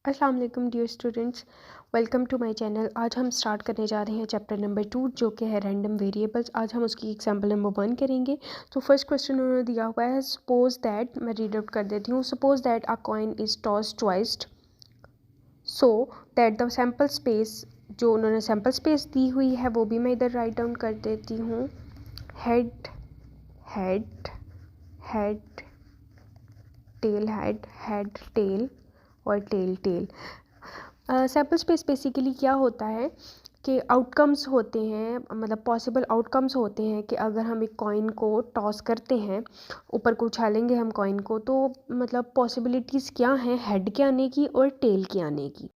अस्सलाम वालेकुम dear students, welcome to my channel. आज हम स्टार्ट करने जा रहे हैं चैप्टर नंबर 2 जो कि है रैंडम वेरिएबल्स। आज हम उसकी एग्जांपल नंबर 1 करेंगे। तो फर्स्ट क्वेश्चन उन्होंने दिया हुआ है, सपोज दैट, मैं रीड आउट कर देती हूँ। Suppose that a coin is toss twice so that the sample space, जो उन्होंने सैम्पल स्पेस दी हुई है वो भी मैं इधर राइट डाउन कर देती हूँ। Head head head tail, head head tail और tail tail. Sample space basically क्या होता है कि आउटकम्स होते हैं, मतलब पॉसिबल आउटकम्स होते हैं कि अगर हम एक कॉइन को टॉस करते हैं, ऊपर को उछालेंगे हम कॉइन को, तो मतलब पॉसिबिलिटीज़ क्या हैं हेड के आने की और टेल के आने की।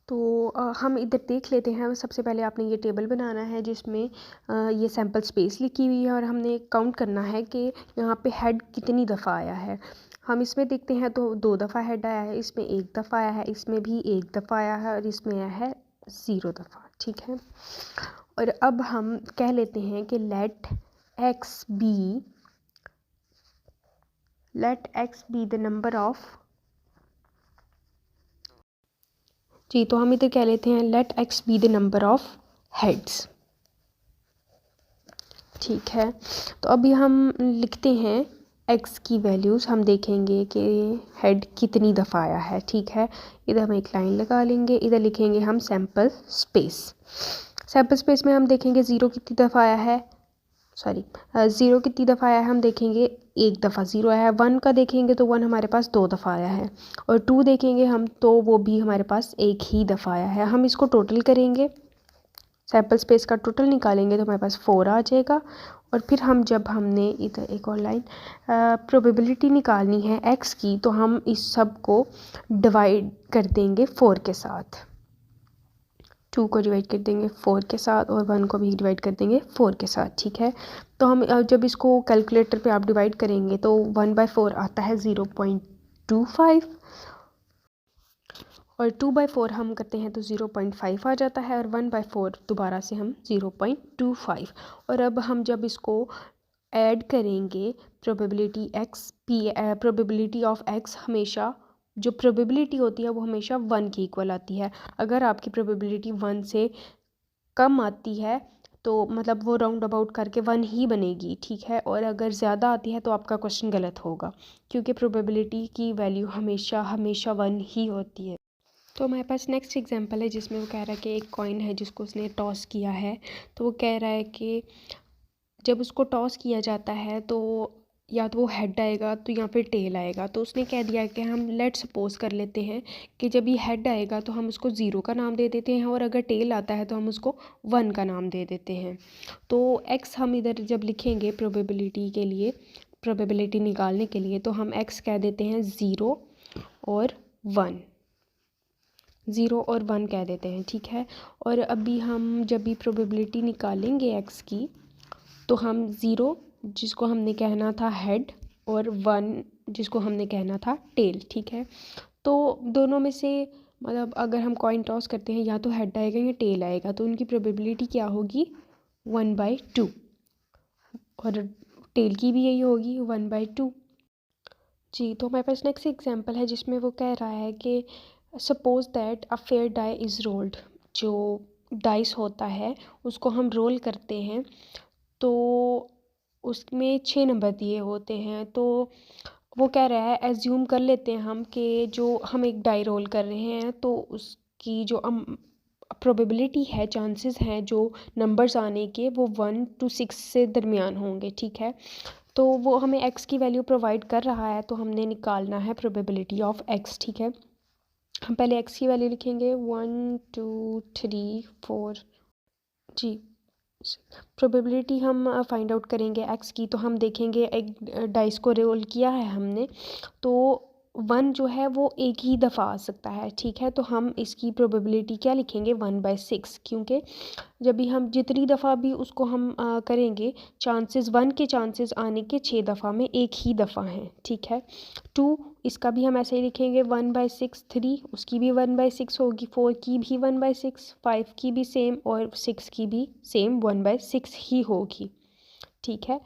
तो हम इधर देख लेते हैं। सबसे पहले आपने ये टेबल बनाना है जिसमें ये सैम्पल स्पेस लिखी हुई है और हमने काउंट करना है कि यहाँ पे हेड कितनी दफ़ा आया है। हम इसमें देखते हैं तो 2 दफ़ा हेड आया है, इसमें 1 दफ़ा आया है, इसमें भी 1 दफ़ा आया है और इसमें आया है 0 दफ़ा। ठीक है, और अब हम कह लेते हैं कि let X be the number of, जी, तो हम इधर कह लेते हैं let X be the number of heads. ठीक है, तो अभी हम लिखते हैं एक्स की वैल्यूज़। हम देखेंगे कि हेड कितनी दफ़ा आया है। ठीक है, इधर हम एक लाइन लगा लेंगे, इधर लिखेंगे हम सैम्पल स्पेस। सैम्पल स्पेस में हम देखेंगे ज़ीरो कितनी दफ़ा आया है, ज़ीरो कितनी दफ़ा आया है, हम देखेंगे 1 दफ़ा ज़ीरो आया है। 1 का देखेंगे तो 1 हमारे पास 2 दफ़ा आया है, और 2 देखेंगे हम तो वो भी हमारे पास 1 ही दफ़ा आया है। हम इसको टोटल करेंगे, सैम्पल स्पेस का टोटल निकालेंगे तो हमारे पास 4 आ जाएगा। और फिर हम जब हमने इधर एक और लाइन प्रोबेबिलिटी निकालनी है एक्स की, तो हम इस सब को डिवाइड कर देंगे 4 के साथ। 2 को डिवाइड कर देंगे 4 के साथ और 1 को भी डिवाइड कर देंगे 4 के साथ। ठीक है, तो हम जब इसको कैलकुलेटर पे आप डिवाइड करेंगे तो 1/4 आता है 0.25, और 2/4 हम करते हैं तो 0.5 आ जाता है, और 1/4 दोबारा से हम 0.25। और अब हम जब इसको ऐड करेंगे प्रोबेबिलिटी ऑफ एक्स, हमेशा जो प्रोबेबिलिटी होती है वो हमेशा 1 की इक्वल आती है। अगर आपकी प्रोबेबिलिटी 1 से कम आती है तो मतलब वो राउंड अबाउट करके 1 ही बनेगी। ठीक है, और अगर ज़्यादा आती है तो आपका क्वेश्चन गलत होगा, क्योंकि प्रोबेबिलिटी की वैल्यू हमेशा हमेशा 1 ही होती है। तो हमारे पास नेक्स्ट एग्जांपल है जिसमें वो कह रहा है कि एक कॉइन है जिसको उसने टॉस किया है। तो वो कह रहा है कि जब उसको टॉस किया जाता है तो या तो वो हेड आएगा तो या फिर टेल आएगा। तो उसने कह दिया कि हम लेट सपोज कर लेते हैं कि जब ये हेड आएगा तो हम उसको 0 का नाम दे देते हैं, और अगर टेल आता है तो हम उसको 1 का नाम दे देते हैं। तो एक्स हम इधर जब लिखेंगे प्रोबेबिलिटी के लिए, प्रोबेबिलिटी निकालने के लिए, तो हम एक्स कह देते हैं 0 और 1, 0 और 1 कह देते हैं। ठीक है, और अभी हम जब भी प्रोबेबिलिटी निकालेंगे एक्स की, तो हम 0 जिसको हमने कहना था हेड और 1 जिसको हमने कहना था टेल। ठीक है, तो दोनों में से मतलब अगर हम कॉइन टॉस करते हैं या तो हेड आएगा या टेल आएगा, तो उनकी प्रोबेबिलिटी क्या होगी 1/2, और टेल की भी यही होगी 1/2। जी, तो हमारे पास नेक्स्ट एग्जांपल है जिसमें वो कह रहा है कि suppose that a fair die is rolled. जो डाइस होता है उसको हम रोल करते हैं तो उसमें 6 नंबर दिए होते हैं। तो वो कह रहा है, एज्यूम कर लेते हैं हम कि जो हम एक डाई रोल कर रहे हैं तो उसकी जो प्रोबेबिलिटी है, चांसेस हैं जो नंबर्स आने के, वो 1 to 6 से दरमियान होंगे। ठीक है, तो वो हमें एक्स की वैल्यू प्रोवाइड कर रहा है, तो हमने निकालना है प्रोबेबिलिटी ऑफ एक्स। ठीक है, हम पहले एक्स की वैल्यू लिखेंगे 1 2 3 4। जी, प्रोबेबिलिटी हम फाइंड आउट करेंगे एक्स की, तो हम देखेंगे एक डाइस को रोल किया है हमने, तो 1 जो है वो एक ही दफ़ा आ सकता है। ठीक है, तो हम इसकी प्रोबेबिलिटी क्या लिखेंगे 1/6, क्योंकि जब भी हम जितनी दफ़ा भी उसको हम करेंगे, चांसेस 1 के चांसेस आने के 6 दफ़ा में एक ही दफ़ा हैं। ठीक है, 2 इसका भी हम ऐसे ही लिखेंगे 1/6, 3 उसकी भी 1/6 होगी, 4 की भी 1/6, 5 की भी सेम, और 6 की भी सेम 1/6 ही होगी। ठीक है,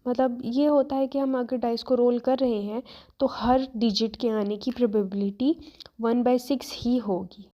मतलब ये होता है कि हम अगर डाइस को रोल कर रहे हैं तो हर डिजिट के आने की प्रोबेबिलिटी 1/6 ही होगी।